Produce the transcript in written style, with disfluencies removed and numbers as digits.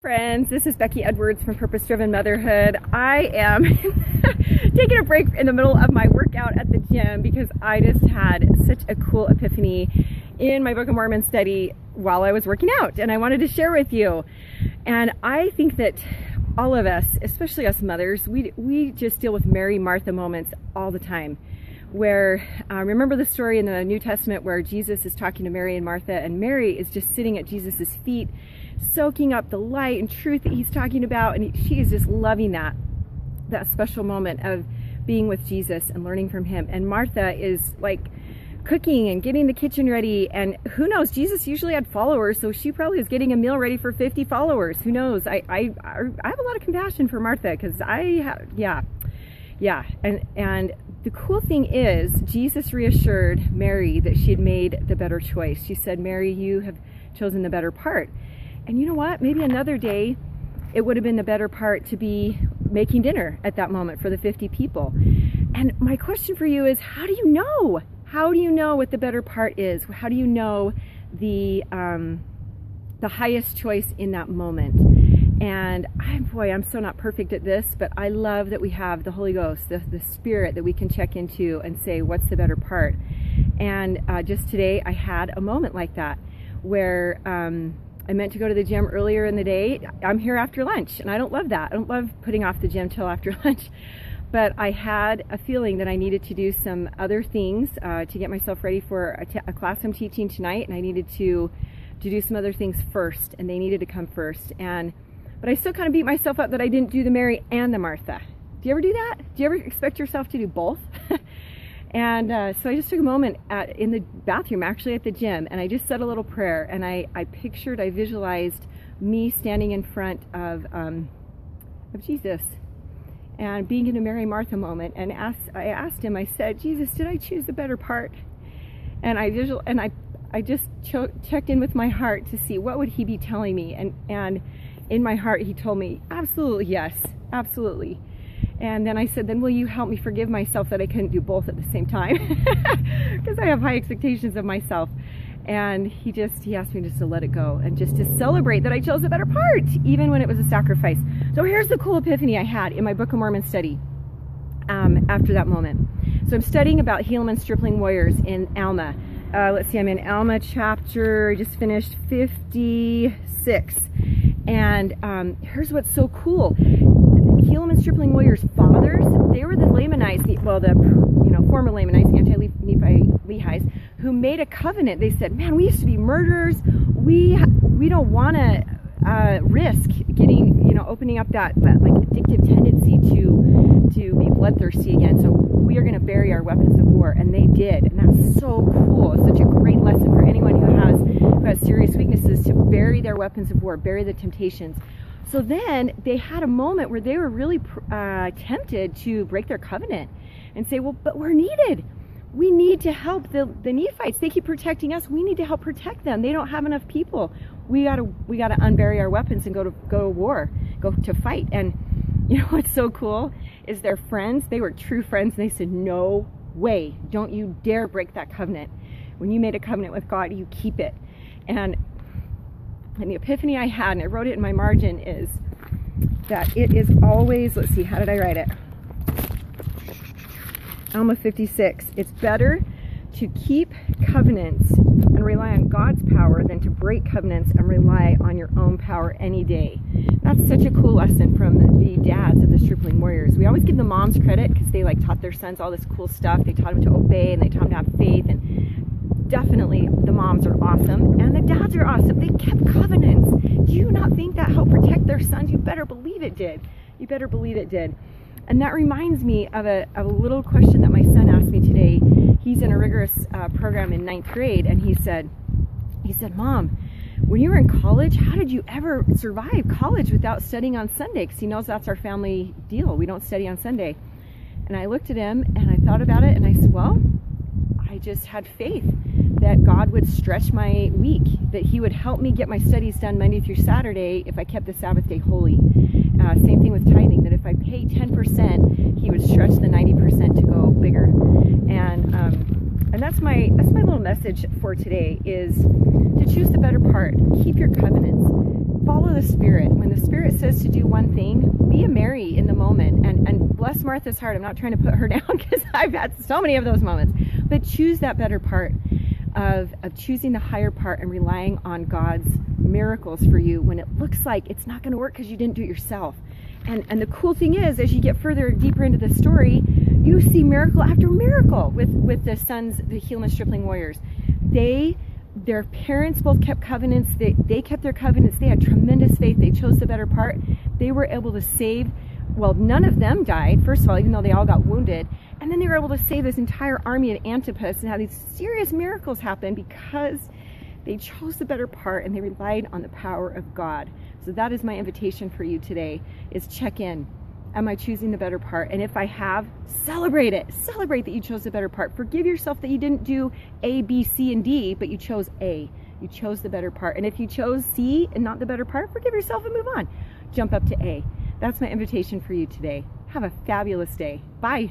Friends, this is Becky Edwards from Purpose Driven Motherhood. I am taking a break in the middle of my workout at the gym because I just had such a cool epiphany in my Book of Mormon study while I was working out, and I wanted to share with you. And I think that all of us, especially us mothers, we just deal with Mary Martha moments all the time. Where remember the story in the New Testament where Jesus is talking to Mary and Martha, and Mary is just sitting at Jesus's feet, soaking up the light and truth that he's talking about, and she is just loving that special moment of being with Jesus and learning from him. And Martha is like cooking and getting the kitchen ready, and who knows, Jesus usually had followers, so she probably was getting a meal ready for 50 followers. Who knows? I have a lot of compassion for Martha, because and the cool thing is Jesus reassured Mary that she had made the better choice. She said, Mary, you have chosen the better part. And you know what? Maybe another day it would have been the better part to be making dinner at that moment for the 50 people. And my question for you is, how do you know? How do you know what the better part is? How do you know the highest choice in that moment? And I'm so not perfect at this, but I love that we have the Holy Ghost, the Spirit that we can check into and say, what's the better part? And just today I had a moment like that where I meant to go to the gym earlier in the day. I'm here after lunch, and I don't love that. I don't love putting off the gym till after lunch. But I had a feeling that I needed to do some other things to get myself ready for a class I'm teaching tonight, and I needed to do some other things first, and they needed to come first. But I still kind of beat myself up that I didn't do the Mary and the Martha. Do you ever do that? Do you ever expect yourself to do both? And so I just took a moment in the bathroom, actually at the gym, and I just said a little prayer, and I visualized me standing in front of Jesus and being in a Mary Martha moment, and I asked him, I said, Jesus, did I choose the better part? And I just checked in with my heart to see what would he be telling me, and in my heart he told me, absolutely yes, absolutely. And then I said, then will you help me forgive myself that I couldn't do both at the same time? Because I have high expectations of myself. And he asked me just to let it go and just to celebrate that I chose the better part, even when it was a sacrifice. So here's the cool epiphany I had in my Book of Mormon study after that moment. So I'm studying about Helaman stripling warriors in Alma. Let's see, I'm in Alma chapter, I just finished 56. And here's what's so cool. Helaman stripling warriors' fathers, they were the Lamanites, the former Lamanites, anti-Lehi's, who made a covenant. They said, man, we used to be murderers. We don't want to risk getting, opening up that like addictive tendency to be bloodthirsty again. So we are going to bury our weapons of war. And they did. And that's so cool. It's such a great lesson for anyone who has serious weaknesses, to bury their weapons of war, bury the temptations. So then they had a moment where they were really tempted to break their covenant and say, well, but we're needed. We need to help the Nephites. They keep protecting us. We need to help protect them. They don't have enough people. We gotta unbury our weapons and go to war, go to fight. And you know what's so cool is their friends, they were true friends, and they said, no way, don't you dare break that covenant. When you made a covenant with God, you keep it. And the epiphany I had, and I wrote it in my margin, is that it is always, let's see, how did I write it? Alma 56. It's better to keep covenants and rely on God's power than to break covenants and rely on your own power any day. That's such a cool lesson from the dads of the stripling warriors. We always give the moms credit because they taught their sons all this cool stuff. They taught them to obey, and they taught them to have faith, and definitely the moms are awesome and the dads are awesome. They kept covenants. Do you not think that helped protect their sons? You better believe it did. You better believe it did. And that reminds me of a little question that my son asked me today. He's in a rigorous program in 9th grade, and he said, Mom, when you were in college, how did you ever survive college without studying on Sunday? Because he knows that's our family deal. We don't study on Sunday. And I looked at him and I thought about it, and I said, well, I just had faith that God would stretch my week, that he would help me get my studies done Monday through Saturday if I kept the Sabbath day holy. Same thing with tithing, that if I pay 10%, he would stretch the 90% to go bigger. And that's my little message for today, is to choose the better part. Keep your covenants. Follow the Spirit. When the says to do one thing, be a Mary in the moment, and bless Martha's heart. I'm not trying to put her down because I've had so many of those moments, but choose that better part of choosing the higher part and relying on God's miracles for you when it looks like it's not going to work because you didn't do it yourself. And the cool thing is, as you get further deeper into the story, you see miracle after miracle with the sons, the Helena stripling warriors. Their parents both kept covenants. They kept their covenants. They had tremendous faith. They chose the better part. They were able to save, well, none of them died, first of all, even though they all got wounded. And then they were able to save this entire army of Antipas and have these serious miracles happen because they chose the better part and they relied on the power of God. So that is my invitation for you today, is check in. Am I choosing the better part? And if I have, celebrate it. Celebrate that you chose the better part. Forgive yourself that you didn't do A, B, C, and D, but you chose A. You chose the better part. And if you chose C and not the better part, forgive yourself and move on. Jump up to A. That's my invitation for you today. Have a fabulous day. Bye.